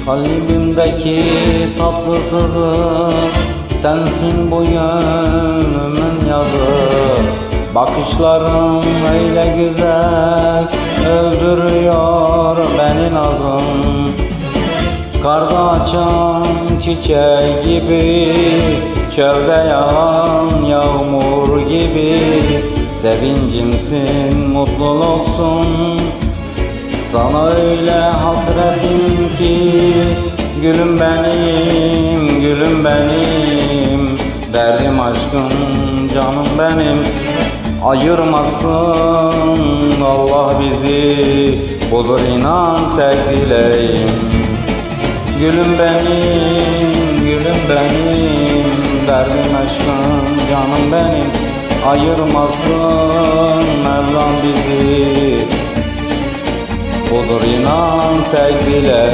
Kalbimdeki tatlı sızı, sensin bu gönlümün yazı. Bakışların öyle güzel, öldürüyor beni nazım. Karda açan çiçek gibi, çölde yağan yağmur gibi. Sevincimsin, mutluluksun, sana öyle hasretim ki. Gülüm benim, gülüm benim, derdim aşkım, canım benim. Ayırmasın Allah bizi, budur inan tek dileğim. Gülüm benim, gülüm benim, derdim aşkım, canım benim. Ayırmasın Mevlam bizi, budur inan tek dileğim.